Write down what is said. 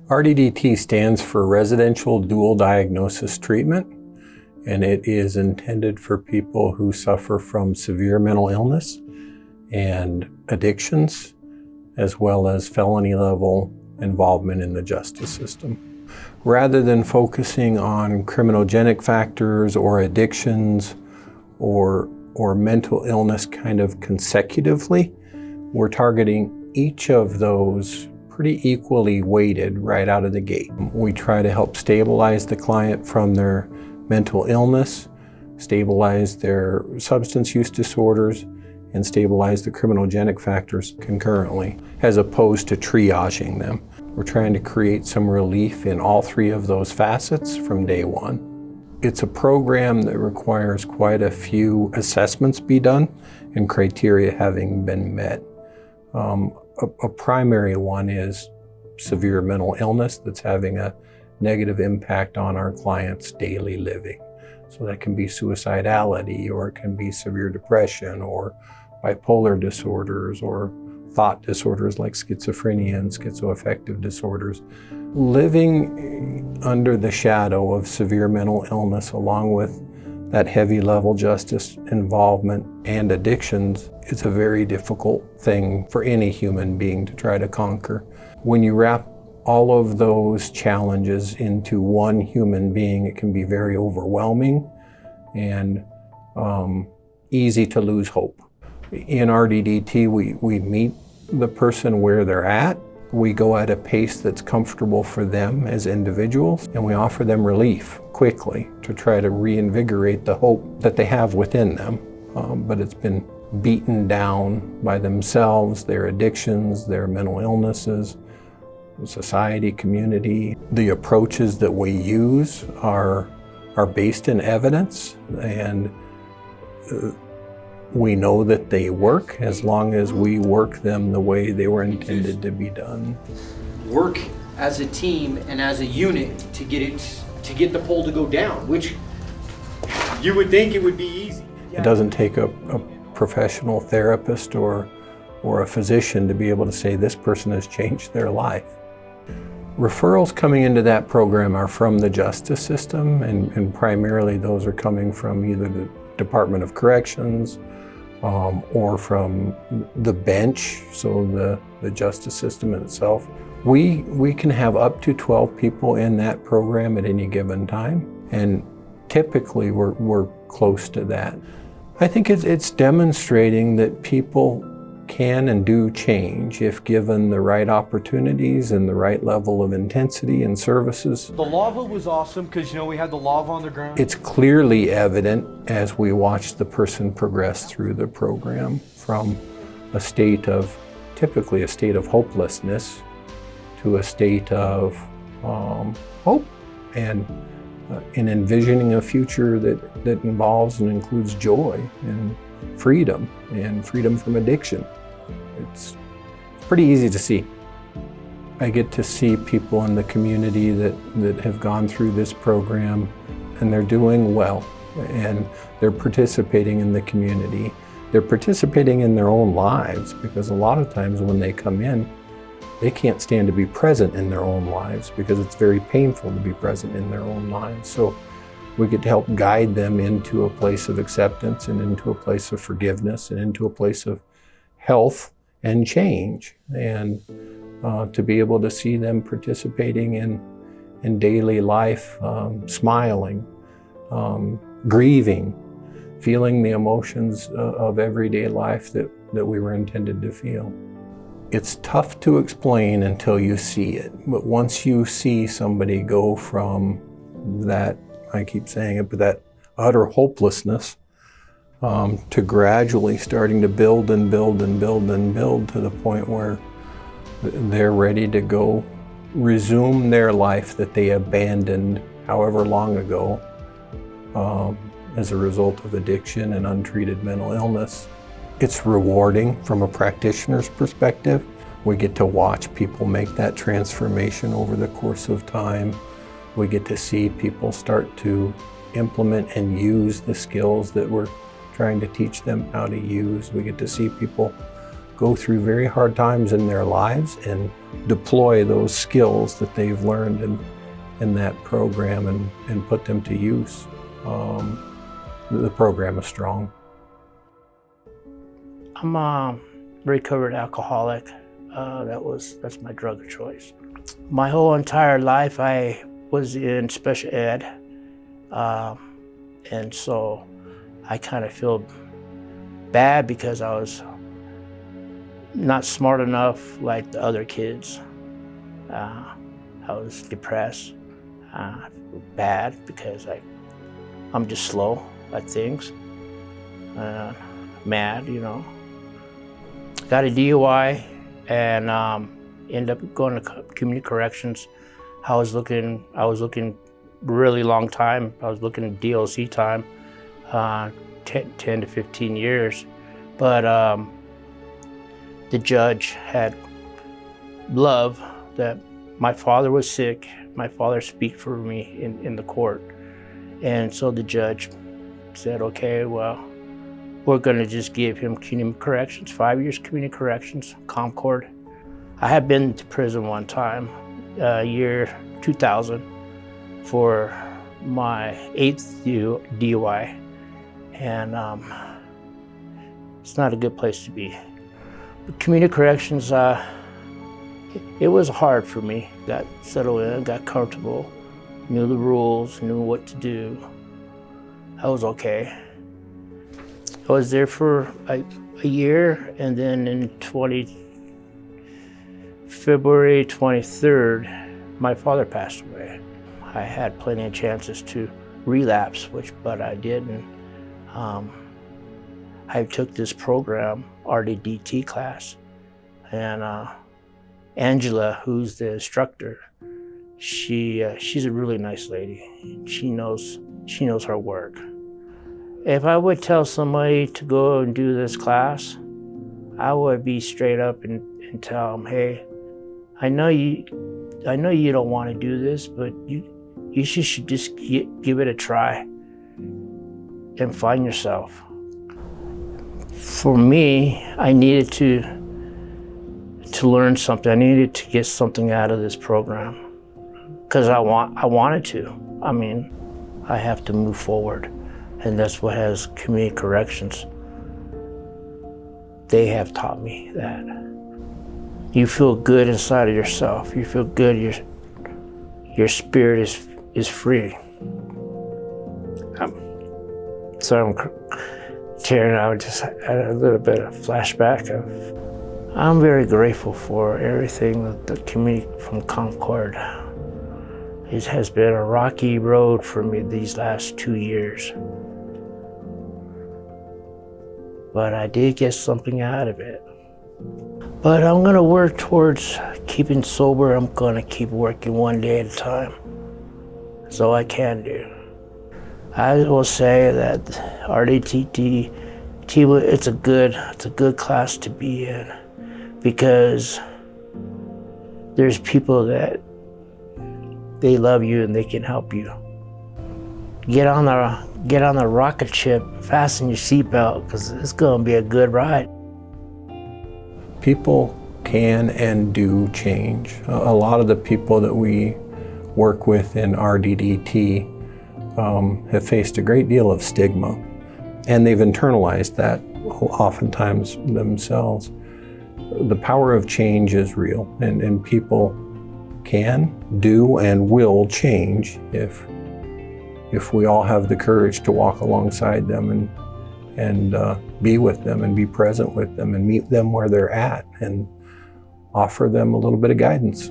RDDT stands for Residential Dual Diagnosis Treatment, and it is intended for people who suffer from severe mental illness and addictions, as well as felony level involvement in the justice system. Rather than focusing on criminogenic factors or addictions or mental illness kind of consecutively, we're targeting each of those pretty equally weighted right out of the gate. We try to help stabilize the client from their mental illness, stabilize their substance use disorders, and stabilize the criminogenic factors concurrently, as opposed to triaging them. We're trying to create some relief in all three of those facets from day one. It's a program that requires quite a few assessments be done and criteria having been met. A primary one is severe mental illness that's having a negative impact on our clients' daily living. So that can be suicidality, or it can be severe depression, or bipolar disorders, or thought disorders like schizophrenia and schizoaffective disorders. Living under the shadow of severe mental illness, along with that heavy level justice involvement and addictions, it's a very difficult thing for any human being to try to conquer. When you wrap all of those challenges into one human being, it can be very overwhelming and easy to lose hope. In RDDT, we meet the person where they're at. We go at a pace that's comfortable for them as individuals, and we offer them relief quickly to try to reinvigorate the hope that they have within them. But it's been beaten down by themselves, their addictions, their mental illnesses, society, community. The approaches that we use are based in evidence, and we know that they work as long as we work them the way they were intended to be done. Work as a team and as a unit to get the pole to go down, which you would think it would be easy. It doesn't take a professional therapist or a physician to be able to say this person has changed their life. Referrals coming into that program are from the justice system, and primarily those are coming from either the Department of Corrections or from the bench, so the justice system itself. We can have up to 12 people in that program at any given time, and typically we're close to that. I think it's demonstrating that people can and do change if given the right opportunities and the right level of intensity and services. The lava was awesome because, we had the lava on the ground. It's clearly evident as we watch the person progress through the program from typically a state of hopelessness to a state of hope and in envisioning a future that involves and includes joy and freedom from addiction. It's pretty easy to see. I get to see people in the community that have gone through this program, and they're doing well, and they're participating in the community. They're participating in their own lives, because a lot of times when they come in, they can't stand to be present in their own lives because it's very painful to be present in their own lives. So we get to help guide them into a place of acceptance and into a place of forgiveness and into a place of health and change, and to be able to see them participating in daily life, smiling, grieving, feeling the emotions of everyday life that we were intended to feel. It's tough to explain until you see it, but once you see somebody go from that, I keep saying it, but that utter hopelessness to gradually starting to build and build and build and build to the point where they're ready to go resume their life that they abandoned however long ago as a result of addiction and untreated mental illness. It's rewarding from a practitioner's perspective. We get to watch people make that transformation over the course of time. We get to see people start to implement and use the skills that we're trying to teach them how to use. We get to see people go through very hard times in their lives and deploy those skills that they've learned in that program and put them to use. The program is strong. I'm a recovered alcoholic. That's my drug of choice. My whole entire life I was in special ed, and so I kind of feel bad because I was not smart enough like the other kids. I was depressed, bad because I'm just slow at things, mad, you know. Got a DUI and ended up going to community corrections. I was looking really long time. I was looking at DLC time, 10 to 15 years. But the judge had love that my father was sick. My father speak for me in the court. And so the judge said, okay, well, we're gonna just give him community corrections, 5 years community corrections, Concord. I had been to prison one time, year 2000, for my 8th DUI. And it's not a good place to be. But community corrections, it was hard for me. Got settled in, got comfortable, knew the rules, knew what to do. I was okay. I was there for a year, and then in February 23rd, my father passed away. I had plenty of chances to relapse, but I didn't. I took this program, RDDT class, and Angela, who's the instructor, she's a really nice lady. She knows her work. If I would tell somebody to go and do this class, I would be straight up and tell them, hey, I know you don't want to do this, but you should just give it a try and find yourself. For me, I needed to learn something. I needed to get something out of this program because I wanted to. I mean, I have to move forward. And that's what has community corrections. They have taught me that. You feel good inside of yourself. You feel good, your spirit is free. I'm tearing out, just had a little bit of flashback of. I'm very grateful for everything that the community from Concord. It has been a rocky road for me these last 2 years. But I did get something out of it. But I'm gonna work towards keeping sober. I'm gonna keep working one day at a time. That's all I can do. I will say that RDDT, it's a good class to be in because there's people that they love you and they can help you. Get on the rocket ship, fasten your seatbelt, because it's gonna be a good ride. People can and do change. A lot of the people that we work with in RDDT have faced a great deal of stigma, and they've internalized that oftentimes themselves. The power of change is real, and people can, do, and will change if we all have the courage to walk alongside them and be with them and be present with them and meet them where they're at and offer them a little bit of guidance.